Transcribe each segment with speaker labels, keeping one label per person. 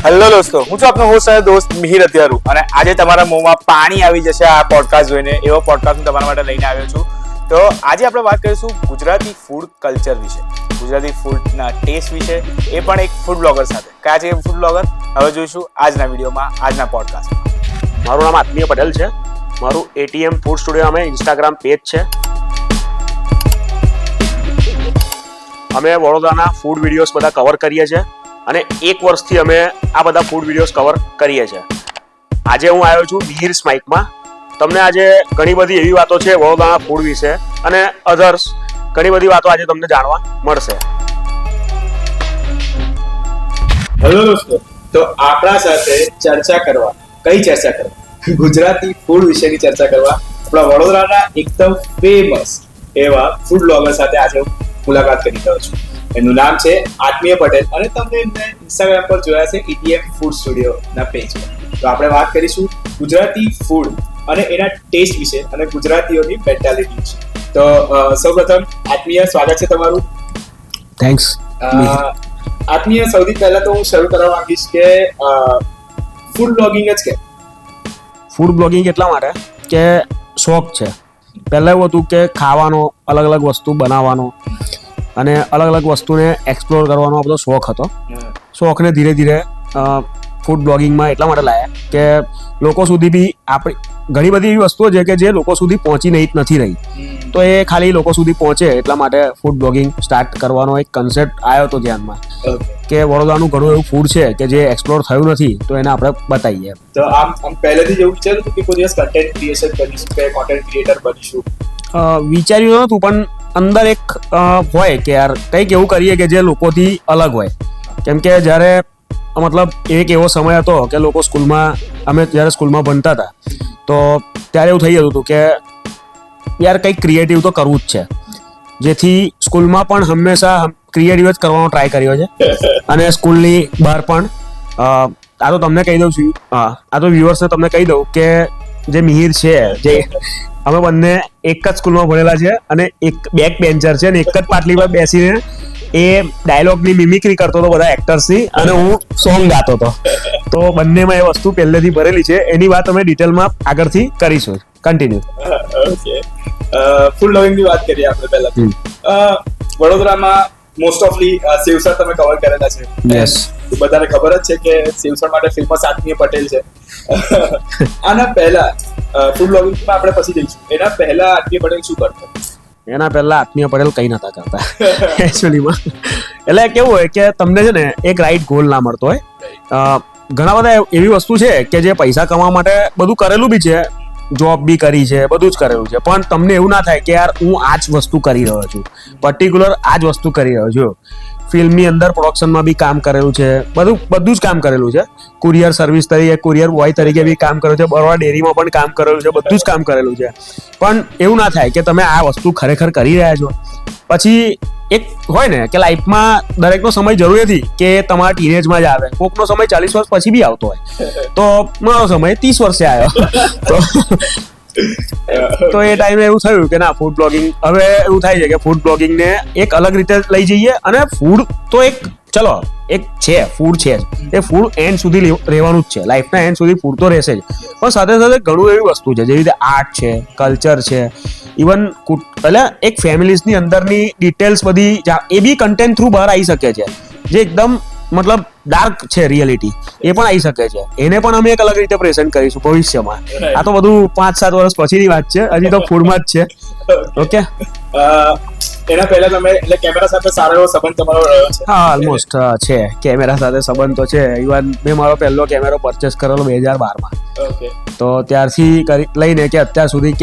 Speaker 1: Hello દોસ્તો, હું છું આપનો હોસ્ટ અને દોસ્ત મિહિર અત્યારુ અને આજે તમારા મોંમાં પાણી આવી જશે આ પોડકાસ્ટ જોઈને એવો પોડકાસ્ટ હું તમારા માટે લઈને આવ્યો છું. તો આજે આપણે વાત કરીશું ગુજરાતી ફૂડ કલ્ચર વિશે, ગુજરાતી ફૂડના ટેસ્ટ વિશે, એ પણ એક ફૂડ બ્લોગર સાથે. કયા છે ફૂડ બ્લોગર હવે જોઈશું આજના વિડીયોમાં, આજના પોડકાસ્ટમાં.
Speaker 2: મારું નામ આત્મીય પટેલ છે. મારું એટીએમ ફૂડ સ્ટુડિયો અમે ઇન્સ્ટાગ્રામ પેજ છે. અમે વડોદરાના ફૂડ વિડીયોઝ બધા કવર કરીએ છીએ અને 1 વર્ષથી અમે આ બધા ફૂડ વિડીયોઝ કવર કરીએ છીએ. આજે હું આવ્યો છું મિહિર સ્માઇકમાં. તમને આજે ઘણી બધી એવી વાતો છે વડોદરાના ફૂડ વિશે અને અધર્સ ઘણી બધી વાતો આજે તમને જાણવા મળશે.
Speaker 1: હેલો દોસ્તો, તો આપણા સાથે ચર્ચા કરવા, કઈ ચર્ચા કરવા? ગુજરાતી ફૂડ વિશેની ચર્ચા કરવા આપણા વડોદરાના એકદમ ફેમસ એવા ફૂડ બ્લોગર સાથે આજે હું મુલાકાત કરી રહ્યો છું. એનું નામ છે આત્મીય પટેલ અને તમને એમને ઇન્સ્ટાગ્રામ પર જોયા છે એટીએમ ફૂડ સ્ટુડિયોના પેજ પર. તો આપણે વાત કરીશું ગુજરાતી ફૂડ અને એના ટેસ્ટ વિશે અને ગુજરાતીઓની મેન્ટાલિટી વિશે. તો સૌપ્રથમ આત્મીય, સ્વાગત છે તમારું.
Speaker 2: થેન્ક્સ.
Speaker 1: આત્મીય, સૌથી પહેલા તો હું શરૂ કરવા માંગીશ કે ફૂડ બ્લોગિંગ જ કે
Speaker 2: ફૂડ બ્લોગિંગ એટલા માટે કે શોખ છે. પહેલાં એવું હતું કે ખાવાનો, અલગ અલગ વસ્તુ બનાવવાનો અને અલગ અલગ વસ્તુને એક્સપ્લોર કરવાનો બધો શોખ હતો. શોખને ધીરે ધીરે ફૂડ બ્લોગિંગમાં એટલા માટે લાવ્યા કે લોકો સુધી બી આપણી ઘણી બધી એવી વસ્તુઓ છે કે જે લોકો સુધી પહોંચી નથી રહી, તો એ ખાલી લોકો સુધી પહોંચે એટલા માટે ફૂડ બ્લોગિંગ સ્ટાર્ટ કરવાનો એક કન્સેપ્ટ આવ્યો હતો ધ્યાનમાં કે વડોદરાનું ઘણું એવું ફૂડ છે કે જે એક્સપ્લોર થયું નથી, તો એને આપણે બતાવીએ.
Speaker 1: તો આમ પહેલેથી જ એવું વિચાર્યું હતું કે કોઈ દિવસ કન્ટેન્ટ ક્રિએશન કરીશું કે કોન્ટેન્ટ ક્રિએટર બનીશું?
Speaker 2: વિચાર્યું નહોતું, પણ અંદર એક હોય કે યાર કંઈક એવું કરીએ કે જે લોકોથી અલગ હોય. કેમ કે જ્યારે મતલબ એક એવો સમય હતો કે લોકો અમે જ્યારે સ્કૂલમાં ભણતા હતા તો ત્યારે એવું થઈ જતું હતું કે યાર કંઈક ક્રિએટિવ તો કરવું જ છે, જેથી સ્કૂલમાં પણ હંમેશા ક્રિએટિવ જ કરવાનો ટ્રાય કર્યો છે અને સ્કૂલની બહાર પણ. આ તો તમને કહી દઉં છું, આ તો વ્યુઅર્સને તમને કહી દઉં કે જે મિહિર છે, જે અમે બંને એક જ સ્કૂલમાં ભણેલા છે અને એક બેક બેન્ચર છે અને એક જ પાટલી પર બેસીને એ ડાયલોગની મિમિક્રી કરતો હતો બધા એક્ટર્સની અને હું સોંગ ગાતો હતો. તો બંનેમાં એ વસ્તુ પહેલેથી ભરેલી છે. એની વાત અમે ડિટેલમાં આગળથી કરીશું. કન્ટિન્યુ.
Speaker 1: ઓકે, ફૂડ બ્લોગિંગની વાત કરીએ આપણે પહેલા. વડોદરામાં મોસ્ટ ઓફલી સેવસર તમે કવર કરેલા છે.
Speaker 2: યસ,
Speaker 1: બધાને ખબર જ છે કે સેવસર માટે ફેમસ આત્મીય પટેલ છે. આના પહેલા ફૂડ બ્લોગિંગમાં આપણે પછી જઈશું. એના પહેલા આત્મીય પટેલ શું કરતો?
Speaker 2: એના પહેલા આત્મીય પટેલ કંઈ નતા કરતા એકચ્યુઅલીમાં. એટલે કેવું હોય કે તમને છે ને એક રાઈટ ગોલ ના મળતો હોય. ઘણા બધા એવી વસ્તુ છે કે જે પૈસા કમાવા માટે બધું કરેલું બી છે, જોબ બી કરી છે, બધું જ કરેલું છે, પણ તમને એવું ના થાય કે યાર હું આ જ વસ્તુ કરી રહ્યો છું, પર્ટિક્યુલર આ જ વસ્તુ કરી રહ્યો છું. ફિલ્મની અંદર પ્રોડક્શનમાં બી કામ કરેલું છે, બધું જ કામ કરેલું છે. કુરિયર સર્વિસ તરીકે, કુરિયર બોય તરીકે બી કામ કરેલું છે, બરોડા ડેરીમાં પણ કામ કરેલું છે, બધું જ કામ કરેલું છે. પણ એવું ના થાય કે તમે આ વસ્તુ ખરેખર કરી રહ્યા છો. પછી એક હોય ને કે લાઈફમાં દરેકનો સમય જરૂરી નથી કે તમારા ટીનેજમાં જ આવે, કોકનો સમય 40 વર્ષ પછી બી આવતો હોય. તો મારો સમય 30 વર્ષે આવ્યો. તો એ ટાઈમે એવું થયું કે ના, ફૂડ બ્લોગિંગ હવે એવું થાય છે કે ફૂડ બ્લોગિંગને એક અલગ રીતે લઈ જઈએ. અને ફૂડ તો એક ચલો એક છે, ફૂડ છે, એ ફૂડ એન્ડ સુધી રહેવાનું જ છે, લાઈફના એન્ડ સુધી ફૂડ તો રહેશે જ. પણ સાથે સાથે ઘણું એવી વસ્તુ છે જેવી રીતે આર્ટ છે, કલ્ચર છે, ઇવન એટલે એક ફેમિલીઝની અંદરની ડિટેલ્સ બધી એ બી કન્ટેન્ટ થ્રુ બહાર આવી શકે છે, જે એકદમ મતલબ ડાર્ક છે રિયાલિટી, એ પણ આવી શકે છે. એને પણ અમે એક અલગ રીતે પ્રેઝન્ટ કરીશું ભવિષ્યમાં. આ તો બધું 5-7 વર્ષ પછીની વાત છે, હજી તો ફૂડમાં જ છે. ઓકે,
Speaker 1: એના પહેલા તમે એટલે કેમેરા સાથે સારો એવો સંબંધ તમારો રહ્યો છે?
Speaker 2: હા, ઓલમોસ્ટ છે. કેમેરા સાથે સંબંધ તો છે. ઇવન મેં મારો પહેલો કેમેરો પરચેસ કરેલો 2012માં.
Speaker 1: ઓકે,
Speaker 2: તો ત્યારથી લઈને કે અત્યાર સુધી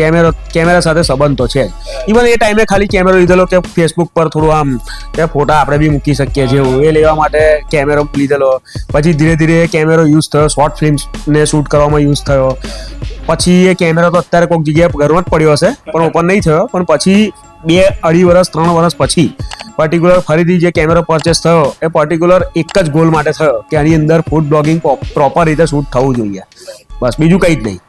Speaker 2: કેમેરા સાથે સંબંધ તો છે. ઇવન એ ટાઈમે ખાલી કેમેરો લીધેલો કે ફેસબુક પર થોડું આમ કે ફોટા આપણે બી મૂકી શકીએ છીએ, એ લેવા માટે કેમેરો લીધેલો. પછી ધીરે ધીરે કેમેરો યુઝ થયો, શોર્ટ ફિલ્મ્સને શૂટ કરવામાં યુઝ થયો. પછી એ કેમેરો તો અત્યારે કોઈક જગ્યાએ ઘરમાં જ પડ્યો હશે, પણ ઓપન નહીં થયો. પણ પછી 2-2.5 વર્ષ 3 વર્ષ પછી પર્ટિક્યુલર ફરીથી જે કેમેરો પરચેસ થયો એ પર્ટિક્યુલર એક જ ગોલ માટે થયો કે આની અંદર ફૂડ બ્લોગિંગ પ્રોપર રીતે શૂટ થવું જોઈએ. બસ, બીજું કંઈ જ નહીં.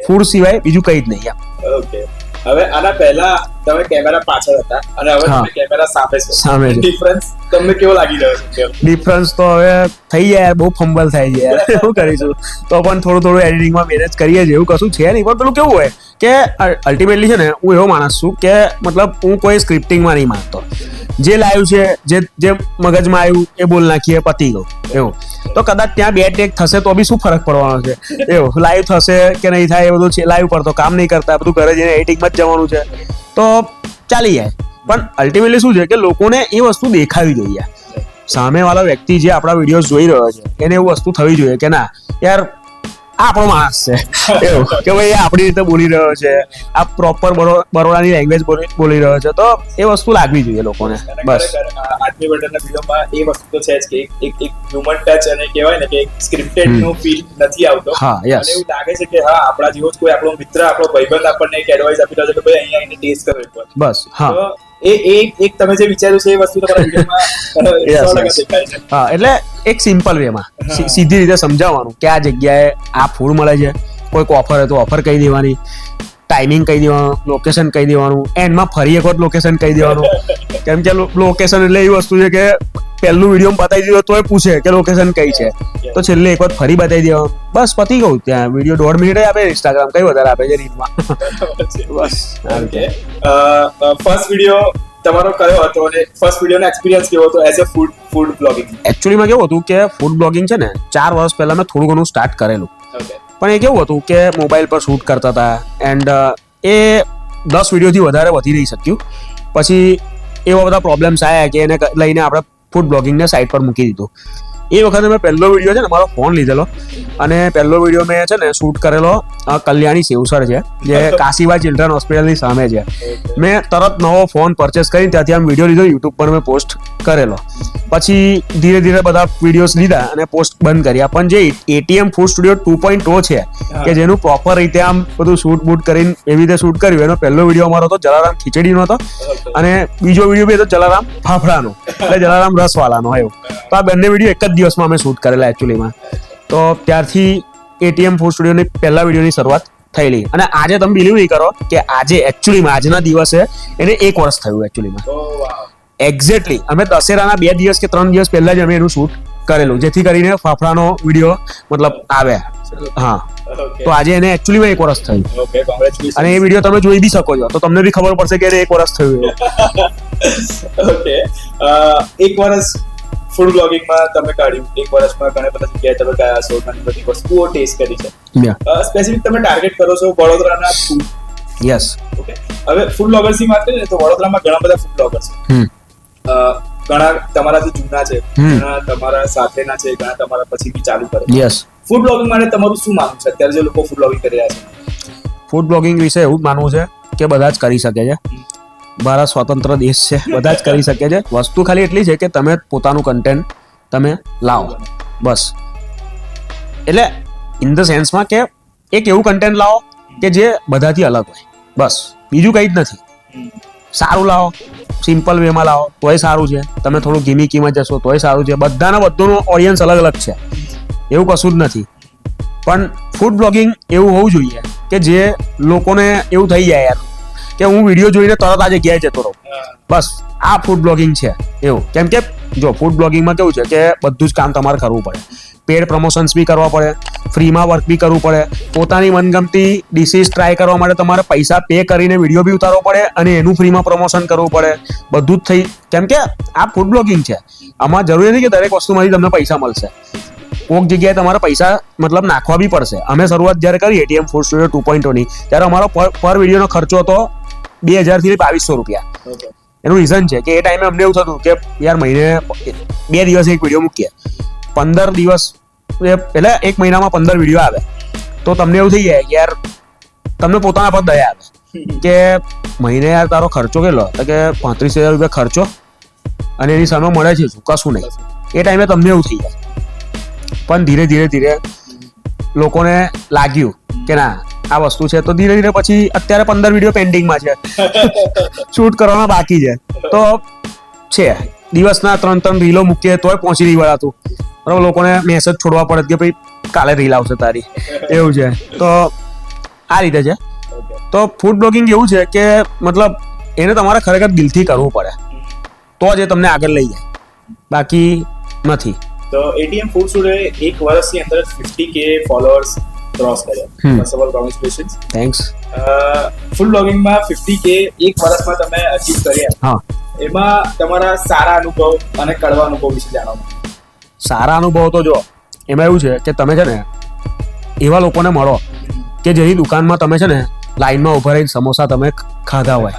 Speaker 2: ફૂડ સિવાય બીજું કંઈ જ નહીં.
Speaker 1: ઓકે, હવે આના પહેલા તમે કેમેરા પાછળ હતા અને હવે
Speaker 2: હા.
Speaker 1: તમે કેમેરા સામે છો.
Speaker 2: સામે છે.
Speaker 1: ડિફરન્સ તમને કેવો લાગી રહ્યો છે?
Speaker 2: ડિફરન્સ તો હવે થઈ જાય યાર, બહુ ફંબલ થાય છે યાર. શું કરીશું? તો પણ થોડું એડિટિંગમાં મેનેજ કરીએ છીએ, એવું કશું છે નહીં. પણ પેલું કેવું હોય કે અલ્ટિમેટલી છે ને, હું એવો માણસ છું કે મતલબ હું કોઈ સ્ક્રિપ્ટિંગમાં નહીં માનતો. જે લાવ્યું છે, જે મગજમાં આવ્યું એ બોલ નાખીએ, પતી ગયું એવું. તો કદાચ ત્યાં બે ટેક થશે તો બી શું ફરક પડવાનો છે એવું. લાઈવ થશે કે નહીં થાય એ બધું છે, લાઈવ પર તો કામ નહીં કરતા, બધું ઘરે જઈને એડિટિંગમાં જ જવાનું છે, તો ચાલી જાય. પણ અલ્ટિમેટલી શું છે કે લોકોને એ વસ્તુ દેખાવી જોઈએ. સામેવાળો વ્યક્તિ જે આપણા વિડીયોઝ જોઈ રહ્યો છે એને એવું વસ્તુ થવી જોઈએ કે ના યાર આ આપણો માણસ છે એવું, કે ભાઈ એ આપણી રીતે બોલી રહ્યો છે, આ પ્રોપર બરોડાની લેંગ્વેજ બોલી રહ્યો છે, તો એ વસ્તુ લાગવી જોઈએ લોકોને. બસ
Speaker 1: આદમી બટનના વિડીયોમાં એ વસ્તુ તો છે જ કે એક હ્યુમન ટચ અને કહેવાય ને કે સ્ક્રિપ્ટેડ નો ફીલ નથી આવતો.
Speaker 2: હા, yes.
Speaker 1: અને એવું લાગે છે કે હા આપણા જેવો જ કોઈ આપણો મિત્ર, આપણો ભાઈબંધ આપણને એક એડવાઇસ આપી રહ્યો છે કે ભાઈ અહીંયા આવીને ટેસ્ટ કરો એકવાર.
Speaker 2: બસ હા.
Speaker 1: તો એક તમે જે વિચાર્યું છે એ વસ્તુ તમારા વિડીયોમાં 100% દેખાય છે.
Speaker 2: હા, એટલે એક સિમ્પલ વેમાં સીધી રીતે સમજાવવાનું કે આ જગ્યાએ આ ફૂડ મળે છે, કોઈક ઓફર હોય તો ઓફર કહી દેવાની, ટાઈમિંગ કહી દેવાનું, લોકેશન કહી દેવાનું, એન્ડમાં ફરી એક વખત લોકેશન કહી દેવાનું. કેમ કે લોકેશન એટલે એવી વસ્તુ છે કે પહેલું વિડીયો બતાવી દીધો તોય પૂછે કે લોકેશન કઈ છે, તો છેલ્લે એક વખત ફરી બતાવી દેવાનું, બસ પતી ગયું. ત્યાં વિડીયો 1.5 મિનિટ આપે, ઇન્સ્ટાગ્રામ કઈ વધારે આપે છે રીલમાં. બસ
Speaker 1: ફર્સ્ટ વિડીયો તમારો કયો હતો અને ફર્સ્ટ વિડીયોનો એક્સપિરિયન્સ કેવો હતો એઝ અ ફૂડ બ્લોગિંગ?
Speaker 2: એકચ્યુઅલીમાં કેવું હતું કે ફૂડ બ્લોગિંગ છે ને 4 વર્ષ પહેલા મેં થોડું ઘણું સ્ટાર્ટ કરેલું, પણ એ કેવું હતું કે મોબાઈલ પર શૂટ કરતા હતા એન્ડ એ 10 વિડીયોથી વધારે વધી નહીં શક્યું. પછી એવા બધા પ્રોબ્લેમ્સ આવ્યા કે એને લઈને આપણે ફૂડ બ્લોગિંગને સાઈડ પર મૂકી દીધું. એ વખતે મેં પહેલો વિડીયો છે ને મારો ફોન લીધેલો અને પહેલો વિડીયો મેં છે ને શૂટ કરેલો કલ્યાણી સેવસર છે, જે કાશીબા ચિલ્ડ્રન હોસ્પિટલની સામે છે. મેં તરત નવો ફોન પરચેસ કરીને ત્યાંથી આમ વિડીયો લીધો, યુટ્યુબ પર મેં પોસ્ટ કરેલો. પછી ધીરે ધીરે બધા વિડીયોઝ લીધા અને પોસ્ટ બંધ કર્યા. પણ જે એટીએમ ફૂડ સ્ટુડિયો 2.0 છે કે જેનું પ્રોપર રીતે આમ બધું શૂટ બૂટ કરીને એવી રીતે શૂટ કર્યું, એનો પહેલો વિડીયો અમારો હતો જલારામ ખીચડીનો હતો અને બીજો વિડીયો બી હતો જલારામ ફાફડાનો, એટલે જલારામ રસવાલાનો આવ્યો. તો આ બંને વિડીયો એક જ દિવસમાં અમે શૂટ કરેલા એકચ્યુઅલીમાં. તો ત્યારથી એટીએમ ફૂડ સ્ટુડિયોની પહેલા વિડીયોની શરૂઆત થયેલી. અને આજે તમે બિલીવ નહીં કરો કે આજે એકચ્યુઅલીમાં આજના દિવસે એને 1 વર્ષ થયું એકચ્યુઅલીમાં. એક્ઝેક્ટલી અમે દશેરાના 2 દિવસ કે 3 દિવસ પહેલા જ અમે એનું શૂટ કરેલું, જેથી કરીને ફાફડાનો વિડીયો મતલબ આવે. હા, તો આજે એને એકચ્યુઅલીમાં 1 વર્ષ થયું. અને એ વિડીયો તમે જોઈ બી શકો છો, તો તમને બી ખબર પડશે કે એને 1 વર્ષ થયું.
Speaker 1: ઓકે, 1 વર્ષ ફૂડ બ્લોગિંગમાં તમે કાઢ્યું, 1 વર્ષમાં ઘણા બધા જગ્યાએ તમે ગયા છો, ઘણી બધી વસ્તુઓ ટેસ્ટ કરી છે. સ્પેસિફિક તમે ટાર્ગેટ કરો છો વડોદરાના ફૂડ.
Speaker 2: યસ.
Speaker 1: ઓકે, હવે ફૂડ બ્લોગર્સની વાત કરીએ તો વડોદરામાં ઘણા બધા ફૂડ બ્લોગર્સ છે. ઘણા તમારાથી જૂના છે, ઘણા તમારા સાથેના છે, ઘણા તમારા પછી બી ચાલુ કરે.
Speaker 2: યસ.
Speaker 1: ફૂડ બ્લોગિંગ માટે તમારું શું માનવું છે અત્યારે જે લોકો ફૂડ બ્લોગિંગ કરી રહ્યા છે?
Speaker 2: ફૂડ બ્લોગિંગ વિશે એવું જ માનવું છે કે બધા જ કરી શકે છે. ભારત સ્વતંત્ર દેશ છે, બધા જ કરી શકે છે. વસ્તુ ખાલી એટલી છે કે તમે પોતાનું કન્ટેન્ટ તમે લાવો, બસ. એટલે ઇન ધ સેન્સમાં કે એક એવું કન્ટેન્ટ લાવો કે જે બધાથી અલગ હોય, બસ. બીજું કંઈ જ નથી. સારું લાવો, સિમ્પલ વેમાં લાવો તોય સારું છે, તમે થોડું ગિમિકીમાં જશો તોય સારું છે. બધુંનો ઓડિયન્સ અલગ અલગ છે, એવું કશું જ નથી. પણ ફૂડ બ્લોગિંગ એવું હોવું જોઈએ કે જે લોકોને એવું થઈ જાય યાર કે હું વિડીયો જોઈને તરત આ જગ્યાએ જતો રહું, બસ. આ ફૂડ બ્લોગિંગ છે એવું. કેમ કે જો ફૂડ બ્લોગિંગમાં કેવું છે કે બધું જ કામ તમારે કરવું પડે, પેડ પ્રમોશન્સ બી કરવા પડે, ફ્રીમાં વર્ક બી કરવું પડે, પોતાની મનગમતી ડિશિસ ટ્રાય કરવા માટે તમારે પૈસા પે કરીને વિડીયો બી ઉતારવો પડે અને એનું ફ્રીમાં પ્રમોશન કરવું પડે, બધું જ થઈ. કેમ કે આ ફૂડ બ્લોગિંગ છે, આમાં જરૂરી નથી કે દરેક વસ્તુમાંથી તમને પૈસા મળશે. કોઈક જગ્યાએ તમારે પૈસા મતલબ નાખવા બી પડશે. અમે શરૂઆત જ્યારે કરી એટીએમ ફૂડ સ્ટુડિયો 2.0 ત્યારે અમારો પર વિડીયોનો ખર્ચો હતો 2000 થી 2200 રૂપિયા. એનું રીઝન છે કે એ ટાઈમે અમને એવું થતું કે યાર મહિને 2 દિવસ એક વિડીયો મૂકીએ, 15 દિવસ એટલે 1 મહિનામાં 15 વિડીયો આવે, તો તમને એવું થઈ જાય કે યાર તમને પોતાના પર દયા આવે કે મહિને યાર તારો ખર્ચો કેટલો, તો કે 35,000 રૂપિયા ખર્ચો અને એની સામે મળે છે શું? કશું નહીં. એ ટાઈમે તમને એવું થઈ જાય. પણ ધીરે ધીરે લોકોને લાગ્યું કે ના આ વસ્તુ છે, તો ધીરે ધીરે પછી અત્યારે 15 વિડીયો પેન્ડિંગમાં છે, શૂટ કરવાના બાકી છે. તો છે દિવસના 3 રીલો મૂકીએ તોય પહોંચી નહીં વળાતું, બરાબર. લોકોને મેસેજ છોડવા પડે કે ભાઈ કાલે રીલ આવશે તારી, એવું છે. તો આ રીતે છે. તો તો ફૂડ બ્લોગિંગ એવું છે કે મતલબ એને તમારે ખરેખર દિલથી કરવું પડે તો જ એ તમને આગળ લઈ જાય, બાકી નથી.
Speaker 1: તો એટીએમ ફૂડ સ્ટુડિયોએ એક વર્ષની અંદર 50K ફોલોઅર્સ ક્રોસ કર્યા. First of all congratulations.
Speaker 2: Thanks.
Speaker 1: Food બ્લોગિંગમાં 50K એક વર્ષમાં તમે અચીવ કર્યા.
Speaker 2: હા,
Speaker 1: એમાં તમારા સારા અનુભવ અને કડવા અનુભવ વિશે જાણવા.
Speaker 2: સારા અનુભવ તો જો એમાં એવું છે કે તમે છે ને એવા લોકોને મળો કે જેની દુકાનમાં તમે છે ને લાઈનમાં ઉભા રહીને સમોસા તમે ખાધા હોય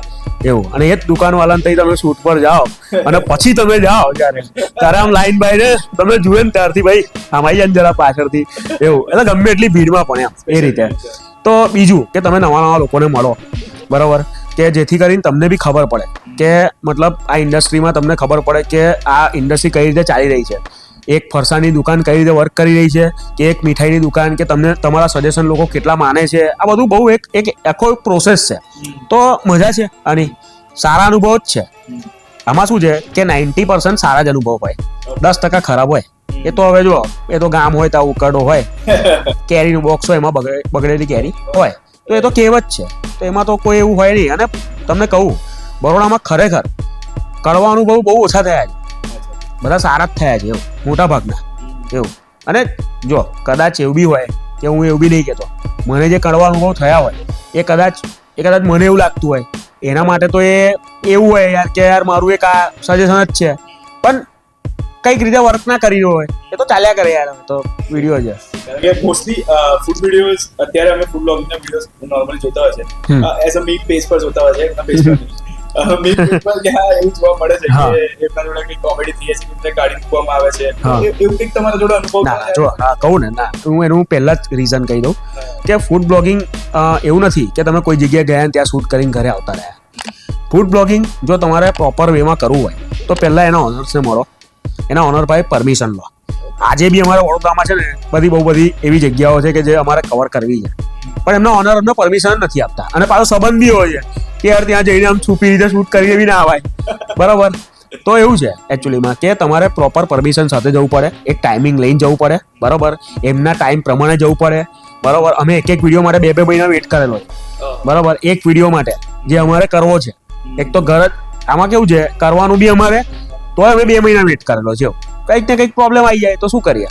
Speaker 2: એવું, અને એ જ દુકાનવાળાને તઈ તમે શૂટ પર જાઓ અને પછી તમે જાઓ ત્યારે આમ લાઈન બાય ને તમે જુએ ને ત્યારથી ભાઈ આમ આવી જાય ને જરા પાછળથી એવું, એટલે ગમે એટલી ભીડમાં પણ એમ એ રીતે. તો બીજું કે તમે નવા નવા લોકોને મળો, બરાબર, કે જેથી કરીને તમને બી ખબર પડે કે મતલબ આ ઇન્ડસ્ટ્રીમાં તમને ખબર પડે કે આ ઇન્ડસ્ટ્રી કઈ રીતે ચાલી રહી છે, એક ફરસાની દુકાન કઈ રીતે વર્ક કરી રહી છે, કે એક મીઠાઈની દુકાન, કે તમને તમારા સજેશન લોકો કેટલા માને છે. આ બધું બહુ એક આખો પ્રોસેસ છે. તો મજા છે આની, સારા અનુભવ જ છે. આમાં શું છે કે 90% સારા જ અનુભવ હોય, 10% ખરાબ હોય. એ તો હવે જો એ તો ગામ હોય તો ઉકરડો હોય, કેરીનું બોક્સ હોય એમાં બગડેલી કેરી હોય, તો એ તો કહેવત છે. તો એમાં તો કોઈ એવું હોય નહીં. અને તમને કહું બરોડામાં ખરેખર કડવા અનુભવ બહુ ઓછા થયા છે, બધા સારા જ થયા છે એવું, મોટા ભાગના એવું. અને જો કદાચ એવું બી હોય કે હું એવું બી નહીં કહેતો, મને જે કડવા અનુભવ થયા હોય એ કદાચ મને એવું લાગતું હોય એના માટે તો એ એવું હોય યાર કે યાર મારું એક આ સજેશન જ છે, પણ કઈક રીતે વર્ક ના કરી રહ્યો હોય એ તો ચાલ્યા કરે યાર. તો વિડીયો છે
Speaker 1: કારણ કે મોસ્ટલી ફૂડ વિડીયોઝ અત્યારે અમે ફૂડ બ્લોગિંગના વિડીયોઝ નોર્મલી જોતા હોય છે, એઝ અ મીમ પેજ પર જોતા હોય છે, એમના પેજ પર મીમ પેજ પર ત્યાં એવું જોવા મળે છે કે એમના જોડે કંઈક કોમેડી થઈ છે, એમને કાઢી મૂકવામાં આવે છે. એવું કંઈક તમારા જોડે અનુભવ?
Speaker 2: ના, જો કહું ને, ના, હું એનું પહેલા જ રીઝન કહી દઉં કે ફૂડ બ્લોગિંગ એવું નથી કે તમે કોઈ જગ્યાએ ગયા ત્યાં શૂટ કરીને ઘરે આવતા રહ્યા. ફૂડ બ્લોગિંગ જો તમારે પ્રોપર વેમાં કરવું હોય તો પહેલા એના ઓનર્સને મળો, એના ઓનર પાસે પરમિશન લો. આજે બી અમારે વડોદરામાં છે ને બહુ બધી એવી જગ્યાઓ છે કે જે અમારે કવર કરવી છે, પણ એમના ઓનર અમને પરમિશન નથી આપતા. અને પાછો સંબંધ બી હોય છે કે યાર ત્યાં જઈને આમ છુપી રીતે શૂટ કરીને બી ના આવાય, બરાબર. તો એવું છે એકચ્યુઅલીમાં કે તમારે પ્રોપર પરમિશન સાથે જવું પડે, એક ટાઈમિંગ લઈને જવું પડે, બરાબર, એમના ટાઈમ પ્રમાણે જવું પડે, બરાબર. અમે એક વિડીયો માટે 2 મહિના વેઇટ કરેલો છે, બરાબર, એક વિડીયો માટે જે અમારે કરવો છે. એક તો ઘર આમાં કેવું છે કરવાનું બી અમારે, તો અમે 2 મહિના વેઇટ કરેલો છે. કંઈક ને કંઈક પ્રોબ્લેમ આવી જાય તો શું કરીએ,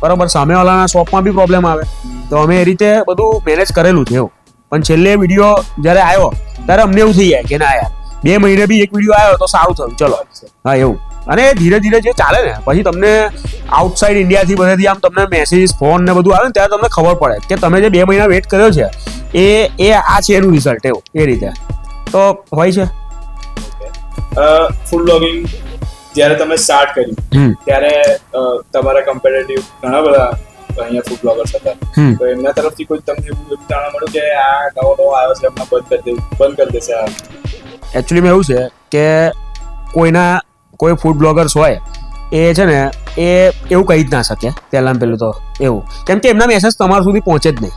Speaker 2: બરાબર. સામેવાળાના શોપમાં બી પ્રોબ્લેમ આવે, તો અમે એ રીતે બધું મેનેજ કરેલું છે એવું. પણ છેલ્લે વિડીયો જ્યારે આવ્યો ત્યારે અમને એવું થઈ જાય કે ના યાર 2 મહિને બી એક વિડીયો આવ્યો તો સારું થયું, ચલો, હા એવું. અને ધીરે ધીરે જે ચાલે ને પછી તમને આઉટસાઇડ ઇન્ડિયાથી બધેથી આમ તમને મેસેજ ફોન ને બધું આવે ને ત્યારે તમને ખબર પડે કે તમે જે 2 મહિના વેઇટ કર્યો છે એ આ છે એનું રિઝલ્ટ એવું. એ રીતે તો હોય છે.
Speaker 1: ફૂડ બ્લોગિંગ જ્યારે તમે સ્ટાર્ટ કર્યું ત્યારે તમારા કમ્પેરેટિવ ઘણા બધા અહીંયા ફૂડ બ્લોગર્સ હતા, તો એમના તરફથી કોઈ તમને એવું જાણવા મળ્યું કે આ નવો આવ્યો છે એમના બંધ કરી દેશે?
Speaker 2: એકચ્યુઅલીમાં એવું છે કે કોઈ ફૂડ બ્લોગર્સ હોય એ છે ને એ એવું કહી જ ના શકે પહેલાં પહેલું તો એવું, કેમ કે એમના મેસેજ તમારા સુધી પહોંચે જ નહીં.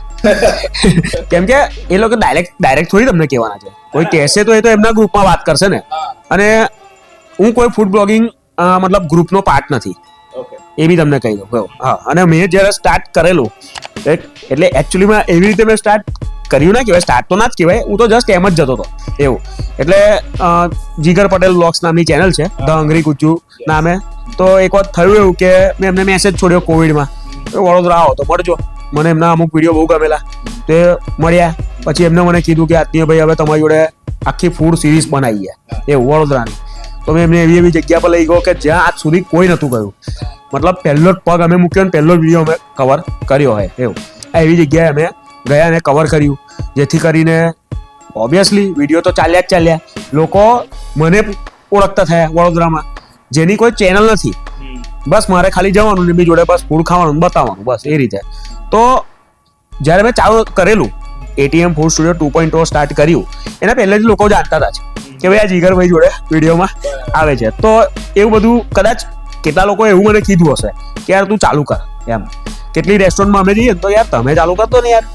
Speaker 2: કેમ કે એ લોકો ડાયરેક્ટ થોડી તમને કહેવાના છે, કોઈ કહેશે તો એ તો એમના ગ્રુપમાં વાત કરશે ને. અને હું કોઈ ફૂડ બ્લોગિંગ મતલબ ગ્રુપનો પાર્ટ નથી, એ બી તમને કહી દઉં. હા, અને મેં જ્યારે સ્ટાર્ટ કરેલું એટલે એકચ્યુઅલીમાં એવી રીતે મેં સ્ટાર્ટ કર્યું ના કહેવાય, સ્ટાર્ટ તો ના જ કહેવાય, હું તો જસ્ટ એમ જ જતો હતો એવું. એટલે જીગર પટેલ વ્લોગ્સ નામની ચેનલ છે, ધ હંગરી ગુજ્જુ નામે. તો એક વખત થયું એવું કે મેં એમને મેસેજ છોડ્યો કોવિડમાં, વડોદરા આવો તો મળજો. મને એમના અમુક વિડીયો બહુ ગમેલા, તો એ મળ્યા. પછી એમને મને કીધું કે આત્મીય ભાઈ હવે તમારી જોડે આખી ફૂડ સિરીઝ બનાવી છે એવું વડોદરાની. તો મેં એમને એવી જગ્યા પર લઈ ગયો કે જ્યાં આજ સુધી કોઈ નહોતું ગયું, મતલબ પહેલો જ પગ અમે મૂક્યો ને પહેલો વિડીયો અમે કવર કર્યો હોય એવું. એવી જગ્યાએ અમે ગયા અને કવર કર્યું, જેથી કરીને ઓબ્વિયસલી વિડીયો તો ચાલ્યા જ. લોકો મને ઓળખતા થયા વડોદરામાં, જેની કોઈ ચેનલ નથી, બસ મારે ખાલી જવાનું ને એમની જોડે બસ ફૂડ ખાવાનું બતાવવાનું, બસ એ રીતે. તો જ્યારે મેં ચાલુ કરેલું એટીએમ ફૂડ સ્ટુડિયો 2.0 સ્ટાર્ટ કર્યું એના પહેલેથી લોકો જાણતા હતા કે ભાઈ આ જીગરભાઈ જોડે વિડીયોમાં આવે છે. તો એવું બધું કદાચ કેટલા લોકોએ એવું મને કીધું હશે કે યાર તું ચાલુ કર એમ. કેટલી રેસ્ટોરન્ટમાં અમે જઈએ તો યાર તમે ચાલુ કરતો ને યાર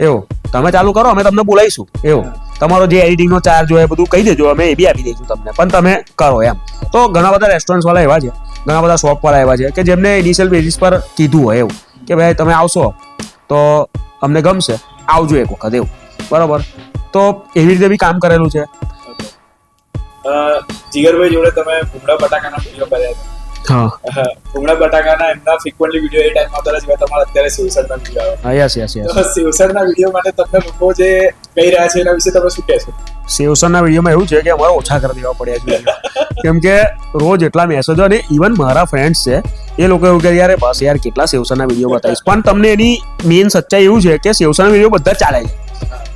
Speaker 2: એવું, તમે ચાલુ કરો, અમે તમને બોલાવીશું એવું. તમારો જે એડિટિંગનો ચાર્જ હોય એ બધું કહી દેજો, અમે એ બી આપી દઈશું તમને, પણ તમે કરો એમ. તો ઘણા બધા રેસ્ટોરન્ટ્સવાળા એવા છે, ઘણા બધા શોપવાળા એવા છે કે જેમને ઇનિશિયલ બેઝિસ પર કીધું હોય એવું કે ભાઈ તમે આવશો તો અમને ગમશે, આવજો એક વખત એવું, બરાબર. તો તો એવી રીતે બી કામ કરેલું છે.
Speaker 1: જીગરભાઈ જોડે તમે ભૂંગળા બટાકાના વિડીયો કર્યા હતા.
Speaker 2: હા
Speaker 1: ભૂંગળા બટાકાના એમના ફ્રીક્વન્ટલી વિડીયો એ ટાઈમ આવતા જેવા તમારા અત્યારે શિવસરના વિડીયો આવે.
Speaker 2: Yes yes yes.
Speaker 1: તો શિવસરના વિડીયો માટે તમને લોકો જે કહી રહ્યા છે એના વિશે તમે શું કહેશો?
Speaker 2: શિવસરના વિડીયોમાં એવું છે કે અમારે ઓછા કરી દેવા પડ્યા છે કેમ કે રોજ એટલા મેસેજો અને ઇવન મારા ફ્રેન્ડ્સ છે એ લોકો એવું કે યાર બસ યાર કેટલા શિવસરના વિડીયો બતાવીશ, પણ તમને એની મેઇન સચ્ચાઈ એવું છે કે શિવસરના વિડીયો બધા ચાલે છે.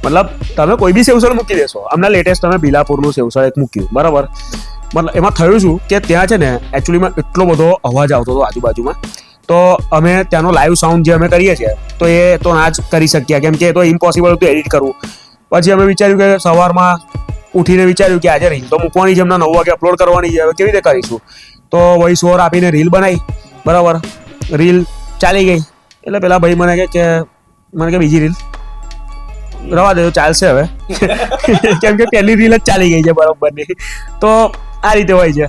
Speaker 2: મતલબ તમે કોઈ બી સેવસર મૂકી દેશો. હમણાં લેટેસ્ટ તમે બિલાપુરનું સેવસર એક મૂક્યું બરાબર, મતલબ એમાં થયું શું કે ત્યાં છે ને એકચ્યુઅલીમાં એટલો બધો અવાજ આવતો હતો આજુબાજુમાં, તો અમે ત્યાંનો લાઈવ સાઉન્ડ જે અમે કરીએ છીએ તો એ તો ના જ કરી શક્યા કેમ કે એ તો ઇમ્પોસિબલ હતું એડિટ કરવું. પછી અમે વિચાર્યું કે સવારમાં ઉઠીને વિચાર્યું કે આજે રીલ તો મૂકવાની છે, એમના 9 વાગે અપલોડ કરવાની છે, હવે કેવી રીતે કરીશું? તો વોઇસ ઓવર આપીને રીલ બનાવી બરાબર, રીલ ચાલી ગઈ. એટલે પેલા ભાઈ મને કે બીજી રીલ રવા દે ચાલશે હવે કેમ કે પહેલી રીલ જ ચાલી ગઈ છે બરોબરની. તો આ રીતે હોય છે.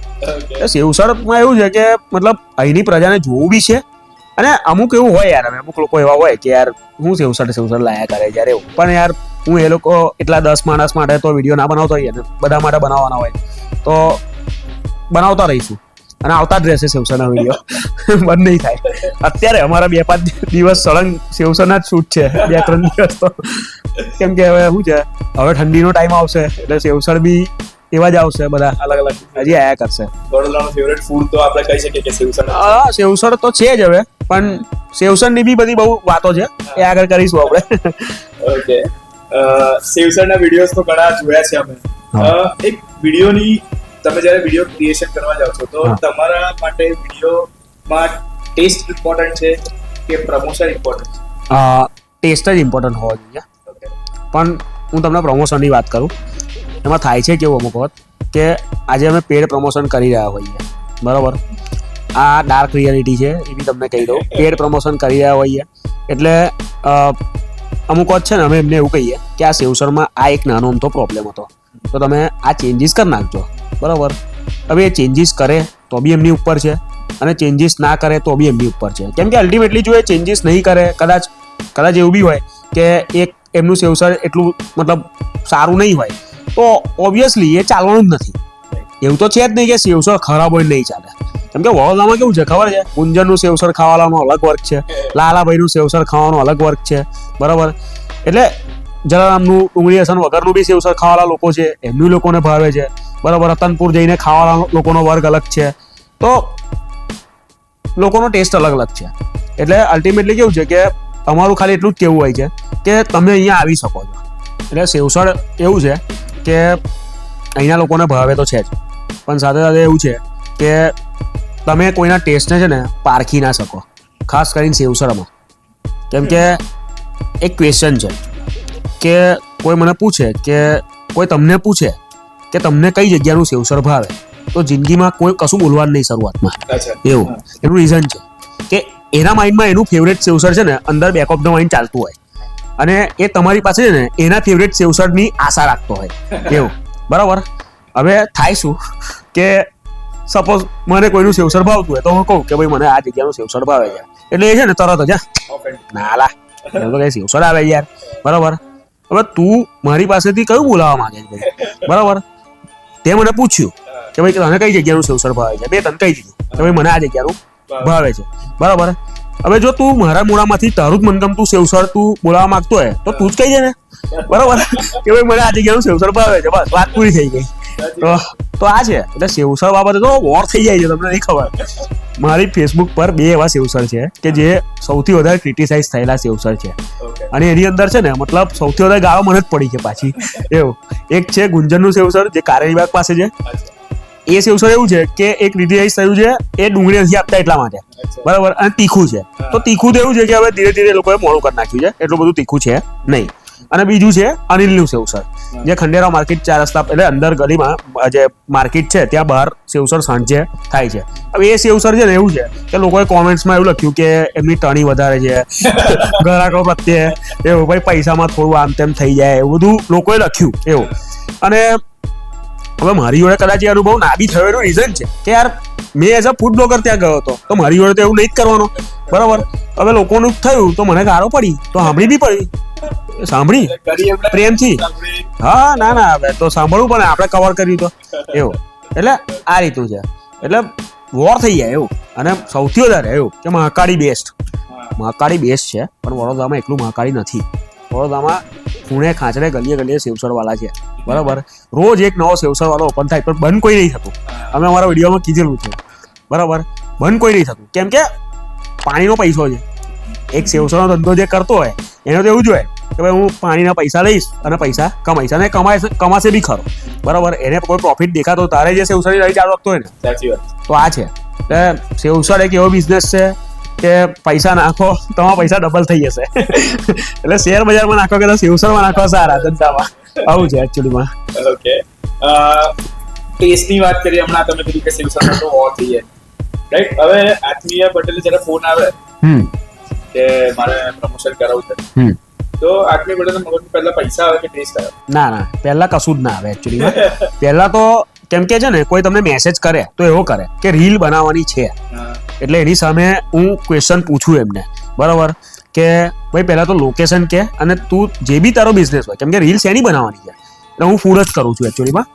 Speaker 2: સેવસરમાં એવું છે કે મતલબ અહીંની પ્રજાને જોવું બી છે અને અમુક એવું હોય યાર, અમુક લોકો એવા હોય કે યાર હું સેવસર લાયા કરે યાર એવું, પણ યાર હું એ લોકો એટલા 10 માણસ માટે તો વિડીયો ના બનાવતો હોઈએ ને, બધા માટે બનાવવાના હોય તો બનાવતા રહીશું અને આવતા જ રહેશે સેવસરના વિડીયો બંધ નહીં થાય. અત્યારે અમારા 2-5 દિવસ સળંગ સેવસરના જ શૂટ છે, 2-3 દિવસ તો કેમ કે હવે શું છે હવે ઠંડીનો ટાઈમ આવશે એટલે સેવસર બી એવા જ આવશે બધા અલગ અલગ હજી આયા કરશે.
Speaker 1: વડોદરાનું ફેવરેટ ફૂડ તો આપણે કહી શકીએ કે સેવસર.
Speaker 2: હા સેવસર તો છે જ હવે, પણ સેવસરની બી બધી બહુ વાતો છે એ આગળ કરીશું આપણે.
Speaker 1: ઓકે, સેવસરના વિડીયોઝ તો ઘણા જોયા છે અમે. એક વિડીયોની તમે જ્યારે વિડીયો ક્રિએશન કરવા જાવ છો તો તમારા માટે વિડીયોમાં ટેસ્ટ ઇમ્પોર્ટન્ટ છે કે પ્રમોશન ઇમ્પોર્ટન્ટ છે?
Speaker 2: ટેસ્ટ જ ઇમ્પોર્ટન્ટ હોવો જોઈએ, પણ હું તમને પ્રમોશનની વાત કરું. એમાં થાય છે કેવું અમુક વખત કે આજે અમે પેડ પ્રમોશન કરી રહ્યા હોઈએ બરાબર, આ ડાર્ક રિયાલિટી છે એ બી તમને કહી દઉં, પેડ પ્રમોશન કરી રહ્યા હોઈએ એટલે અમુક વખત છે ને અમે એમને એવું કહીએ કે આ સેવસરમાં આ એક નાનો અમથો પ્રોબ્લેમ હતો તો તમે આ ચેન્જીસ કરી નાખજો બરાબર. હવે એ ચેન્જીસ કરે તો બી એમની ઉપર છે અને ચેન્જીસ ના કરે તો બી એમની ઉપર છે, કેમ કે અલ્ટિમેટલી જો એ ચેન્જીસ નહીં કરે, કદાચ એવું બી હોય કે એક એમનું સેવસર એટલું મતલબ સારું નહીં હોય તો ઓબ્વિયસલી એ ચાલવાનું જ નથી. એવું તો છે જ નહીં કે સેવસર ખરાબ હોય નહીં ચાલે, કેમ કે વડોદરામાં કેવું છે ખબર છે, ગુંજનનું સેવસર ખાવાનો અલગ વર્ગ છે, લાલાભાઈનું સેવસર ખાવાનો અલગ વર્ગ છે બરાબર, એટલે જલારામનું ડુંગળી હસન વગરનું બી સેવસર ખાવાના લોકો છે એમનું લોકોને ભાવે છે બરાબર, રતનપુર જઈને ખાવાના લોકોનો વર્ગ અલગ છે, તો લોકોનો ટેસ્ટ અલગ અલગ છે. એટલે અલ્ટિમેટલી કેવું છે કે અમારું ખાલી એટલું જ કહેવું હોય છે કે તમે અહીંયા આવી શકો છો. એટલે સેવસર એવું છે કે અહીંના લોકોને ભાવે તો છે જ, પણ સાથે સાથે એવું છે કે તમે કોઈના ટેસ્ટને છે ને પારખી ના શકો, ખાસ કરીને સેવસરમાં. કેમ કે એક ક્વેશ્ચન છે કે કોઈ મને પૂછે કે કોઈ તમને પૂછે કે તમને કઈ જગ્યાનું સેવસર ભાવે તો જિંદગીમાં કોઈ કશું બોલવાનું નહીં શરૂઆતમાં. એવું એનું રીઝન છે કે એના માઇન્ડમાં એનું ફેવરેટ સેવસર છે ને અંદર બેક ઓફ ધ માઇન્ડ ચાલતું હોય અને એ તમારી પાસે છે ને એના ફેવરેટ સેવસરની આશા રાખતો હોય એવું બરાબર. હવે થાય શું કે સપોઝ મને કોઈનું સેવસર ભાવતું હોય તો હું કહું કે ભાઈ મને આ જગ્યાનું સેવસર ભાવે છે એટલે એ છે ને તરત જ નાલા એવું તો કઈ સેવસર આવે યાર બરાબર. હવે તું મારી પાસેથી કયું બોલાવવા માંગે છે બરાબર, તે મને પૂછ્યું કે ભાઈ તને કઈ જગ્યાનું સેવસર ભાવે છે, બે તને કહી દીધું કે ભાઈ મને આ જગ્યાનું ભાવે છે બરાબર. હવે જો તું મારા મોઢામાંથી તારું જ મનગમતું સેવસર તું બોલાવવા માંગતો હોય તો તું જ કહી દે ને બરાબર કે ભાઈ મને આ જગ્યાનું સેવસર ભાવે છે, બસ વાત પૂરી થઈ ગઈ. તો આ છે એટલે સેવસર બાબતે તો વોર થઈ જાય છે, તમને નહીં ખબર. મારી ફેસબુક પર 2 એવા સેવસર છે કે જે સૌથી વધારે ક્રિટિસાઇઝ થયેલા સેવસર છે અને એની અંદર છે ને મતલબ સૌથી વધારે ગાળો મને જ પડી છે પાછી એવું. એક છે ગુંજનનું સેવસર જે કારેલીબાગ પાસે છે, એ સેવસર એવું છે કે એક ક્રિટિસાઇઝ થયું છે એ ડુંગળી નથી આપતા એટલા માટે બરાબર, અને તીખું છે. તો તીખું તો એવું છે કે હવે ધીરે ધીરે લોકોએ મોડું કરી નાખ્યું છે, એટલું બધું તીખું છે નહીં. અને બીજું છે અનિલનું સેવસર જે ખંડેરાવ માર્કેટ 4 રસ્તા એટલે અંદર ગલીમાં જે માર્કેટ છે ત્યાં બહાર સેવસર સાંજે થાય છે. હવે એ સેવસર છે ને એવું છે કે લોકોએ કોમેન્ટ્સમાં એવું લખ્યું કે એમની ટણી વધારે છે ગ્રાહકો પ્રત્યે એવું, ભાઈ પૈસામાં થોડું આમ તેમ થઈ જાય એવું બધું લોકોએ લખ્યું એવું. અને હવે મારી જોડે કદાચ એ અનુભવ ના બી થયો એનું રીઝન છે કે યાર મેં એઝ અ ફૂડ બ્લોગર ત્યાં ગયો હતો તો મારી જોડે તો એવું નહીં જ કરવાનો બરાબર. હવે લોકોનું થયું તો મને ગાળો પડી તો સાંભળી બી પડી સાંભળી
Speaker 1: કરી એમણે
Speaker 2: પ્રેમથી.
Speaker 1: સાંભળી.
Speaker 2: હા ના હવે તો સાંભળવું પણ આપણે કવર કર્યું તો એવું. એટલે આ રીતનું છે. એટલે વોર થઈ જાય એવું. અને સૌથી વધારે એવું કે મહાકાળી બેસ્ટ.
Speaker 1: હા.
Speaker 2: મહાકાળી બેસ્ટ છે પણ વડોદરામાં એકલું મહાકાળી નથી. વડોદરામાં ખૂણે ખાંચરે ગલીએ ગલીએ સેવસરવાળા છે, બરાબર. રોજ એક નવો સેવસરવાળો ઓપન થાય પણ બંધ કોઈ નહીં થતું. અમે અમારા વિડીયોમાં કીધેલું છે, બરાબર. બંધ કોઈ નહીં થતું કેમ કે પાણીનો પૈસો છે. એક સેવસરનો ધંધો જે કરતો હોય એને તો એવું જ હોય કે ભાઈ હું પાણીના પૈસા લઈશ અને પૈસા કમાઈશ અને કમાશે બી ખરો, બરાબર. એને કોઈ પ્રોફિટ દેખાતો તારે જે સેવસરની રહી ચાલુ રાખતો હોય ને,
Speaker 1: સાચી વાત.
Speaker 2: તો આ છે. એટલે સેવસર એક એવો બિઝનેસ છે કે પૈસા નાખો તમારા પૈસા ડબલ થઈ જશે. એટલે શેર બજારમાં નાખો કે સેવસરમાં નાખો સારા ધંધામાં. આવું છે એકચ્યુઅલીમાં.
Speaker 1: ઓકે. ટેસ્ટની વાત કરીએ હમણાં તમે કીધું કે સેવસરનો તો ઓર થઈ જાય, રાઈટ. હવે આત્મીય પટેલે જ્યારે ફોન આવે કે મારે પ્રમોશન કરાવવું છે, તો આત્મીય પટેલ મગજમાં પહેલા પૈસા આવે કે ટેસ્ટ આવે?
Speaker 2: ના પહેલા કશું જ ના આવે એકચ્યુઅલીમાં. પહેલા તો કેમ કે છે ને કોઈ તમને મેસેજ કરે તો એવો કરે કે રીલ બનાવવાની છે, એટલે એની સામે હું ક્વેશ્ચન પૂછું એમને, બરાબર, કે ભાઈ પહેલા તો લોકેશન કે અને તું જે બી તારો બિઝનેસ હોય, કેમ કે રીલ શેની બનાવવાની છે, એટલે હું ફૂડ જ કરું છું એકચ્યુઅલીમાં.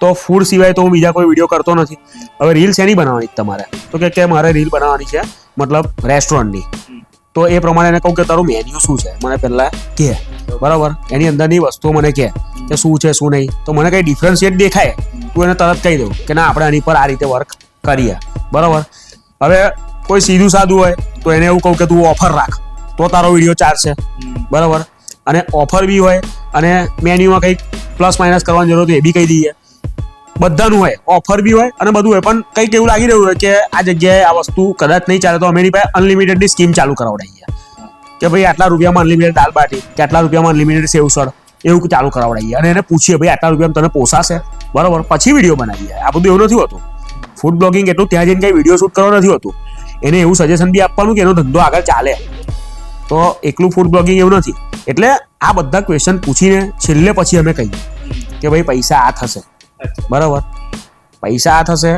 Speaker 2: તો ફૂડ સિવાય તો હું બીજા કોઈ વિડીયો કરતો નથી. હવે રીલ શેની બનાવવાની તમારે, તો કે મારે રીલ બનાવવાની છે મતલબ રેસ્ટોરન્ટની. તો એ પ્રમાણે એને કહું કે તારું મેન્યુ શું છે મને પહેલા કહે, બરાબર. એની અંદરની વસ્તુઓ મને કહે કે શું છે શું નહીં. તો મને કંઈ ડિફરન્શિએટ દેખાય તું એને તરત કહી દઉં કે ના આપણે આની પર આ રીતે વર્ક કરીએ, બરાબર. હવે કોઈ સીધું સાદું હોય તો એને એવું કહું કે તું ઓફર રાખ તો તારો વિડીયો ચાલશે, બરાબર. અને ઓફર બી હોય અને મેન્યુમાં કંઈક પ્લસ માઇનસ કરવાની જરૂર હોય એ બી કહી દઈએ. બધાનું હોય, ઓફર બી હોય અને બધું હોય, પણ કંઈક એવું લાગી રહ્યું હોય કે આ જગ્યાએ આ વસ્તુ કદાચ નહીં ચાલે તો અમે એની પાસે અનલિમિટેડની સ્કીમ ચાલુ કરાવડાવીએ કે ભાઈ આટલા રૂપિયામાં અનલિમિટેડ દાલ બાટી કે આટલા રૂપિયામાં અનલિમિટેડ સેવસળ એવું ચાલુ કરાવડાવીએ. અને એને પૂછીએ ભાઈ આટલા રૂપિયામાં તને પોસાશે, બરાબર, પછી વિડીયો બનાવીએ. આ બધું એવું નથી હોતું. ફૂડ બ્લોગિંગ એટલું ત્યાં જઈને કંઈ વિડીયો શૂટ કરવા નથી હોતું. એને એવું સજેશન બી આપવાનું કે એનો ધંધો આગળ ચાલે. તો એકલું ફૂડ બ્લોગિંગ એવું નથી. એટલે આ બધા ક્વેશ્ચન પૂછીને છેલ્લે પછી અમે કહીએ કે ભાઈ પૈસા આ થશે, બરાબર. પૈસા આ થશે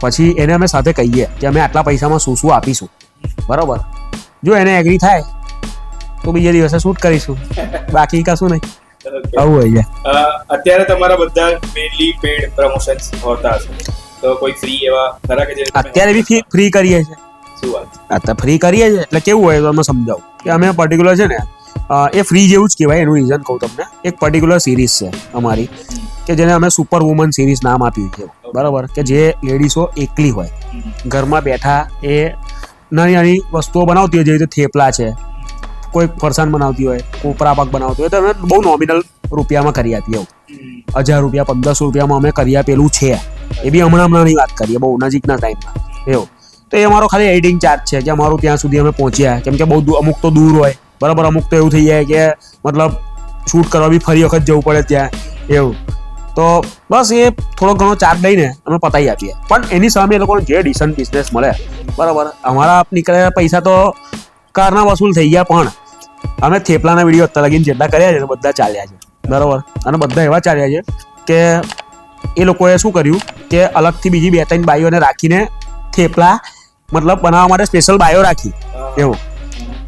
Speaker 2: પછી એને અમે સાથે કહીએ કે અમે આટલા પૈસામાં શું શું આપીશું, બરાબર. જો એને એગ્રી થાય તો બીજા દિવસે શૂટ કરીશું, બાકી કશું નહીં. આવું હોય છે.
Speaker 1: અત્યારે તમારા બધા મેઇનલી પેડ પ્રમોશન્સ હોતા હશે, તો કોઈ ફ્રી એવા ખરા કે જે
Speaker 2: અત્યારે બી ફ્રી કરીએ છીએ.
Speaker 1: શું વાત?
Speaker 2: અત્યારે ફ્રી કરીએ છીએ એટલે કેવું હોય તો અમે સમજાવું કે અમે પર્ટિક્યુલર છે ને એ ફ્રી જેવું જ કહેવાય. એનું રીઝન કહું તમને. એક પર્ટિક્યુલર સિરીઝ છે અમારી કે જેને અમે સુપર વુમન સિરીઝ નામ આપ્યું છે, બરાબર. કે જે લેડીઝો એકલી હોય ઘરમાં બેઠા એ નાની નાની વસ્તુઓ બનાવતી હોય, જેવી રીતે થેપલા છે, કોઈ ફરસાણ બનાવતી હોય, કોપરા પાક બનાવતી હોય, તો અમે બહુ નોમિનલ રૂપિયામાં કરી આપીએ. 1000 રૂપિયા 1500 રૂપિયામાં અમે કરી આપેલું છે. એ બી હમણાંની વાત કરીએ, બહુ નજીકના ટાઈમમાં એવું. તો એ અમારો ખાલી એડિટિંગ ચાર્જ છે કે અમારું ત્યાં સુધી અમે પહોંચ્યા, કેમ કે બહુ અમુક તો દૂર હોય, બરાબર. અમુક તો એવું થઈ જાય કે મતલબ શૂટ કરવા બી ફરી વખત જવું પડે ત્યાં એવું. તો બસ એ થોડો ઘણો ચાર્જ લઈને અમે પતાવી આપીએ. પણ એની સામે એ લોકોને જે ડિસન્ટ બિઝનેસ મળે, બરાબર. અમારા નીકળેલા પૈસા તો કારના વસૂલ થઈ ગયા, પણ અમે થેપલાના વિડીયો અત્યારે લગીને જેટલા કર્યા છે બધા ચાલ્યા છે, બરાબર. અને બધા એવા ચાલ્યા છે કે એ લોકોએ શું કર્યું કે અલગથી બીજી 2-3 બાઈઓને રાખીને થેપલા મતલબ બનાવવા માટે સ્પેશિયલ બાઈઓ રાખી એવું,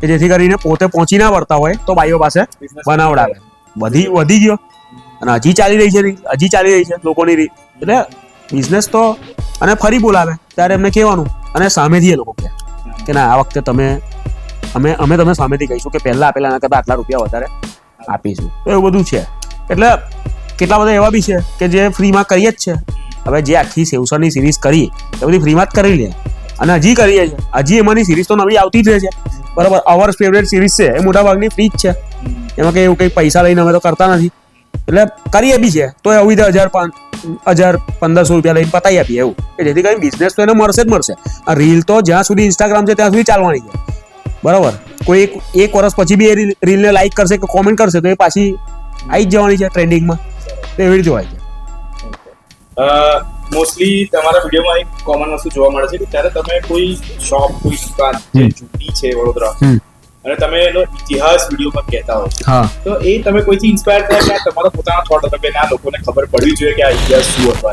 Speaker 2: કે જેથી કરીને પોતે પહોંચી ના વળતા હોય તો બાઈઓ પાસે બનાવડાવે. વધી ગયો અને હજી ચાલી રહી છે લોકોની રીત. એટલે બિઝનેસ તો અને ફરી બોલાવે ત્યારે એમને કહેવાનું અને સામેથી એ લોકો કહે કે ના આ વખતે તમે અમે તમને સામેથી કહીશું કે પહેલા આપેલા એના કરતાં આટલા રૂપિયા વધારે આપીશું. તો એવું બધું છે. એટલે કેટલા બધા એવા બી છે કે જે ફ્રીમાં કરીએ જ છે. હવે જે આખી સેવસરની સિરીઝ કરી એ બધી ફ્રીમાં જ કરી લે અને હજી કરીએ છીએ. હજી એમાંની સિરીઝ તો નવી આવતી જ રહે છે, બરાબર. અવર ફેવરેટ સિરીઝ છે એ મોટાભાગની ફ્રી જ છે. એમાં કંઈ એવું કંઈ પૈસા લઈને અમે તો કરતા નથી. એટલે કરીએ બી છે તો આવી રીતે 1000-1500 રૂપિયા લઈને પતાવી આપીએ એવું, કે જેથી કરીને બિઝનેસ તો એને મળશે જ મળશે. આ રીલ તો જ્યાં સુધી ઇન્સ્ટાગ્રામ છે ત્યાં સુધી ચાલવાની છે, બરાબર. કોઈ એક વર્ષ પછી બી એ રીલને લાઈક કરશે કે કોમેન્ટ કરશે તો એ પાછી આવી જ જવાની છે ટ્રેન્ડિંગમાં. તો એવી રીતે હોય છે.
Speaker 1: મોસ્ટલી તમારા વિડીયોમાં એક કોમન વસ્તુ જોવા મળે છે કે ત્યારે તમે કોઈ શોપ, કોઈ દુકાન જે જૂની છે વડોદરા, અને તમે એનો ઇતિહાસ વિડીયોમાં કહેતા હો છો, તો એ તમે કોઈથી ઇન્સ્પાયર થયા કે તમારો પોતાનો થોટ હતો કે આ લોકોને ખબર પડવી જોઈએ કે આ ઇતિહાસ શું હતો?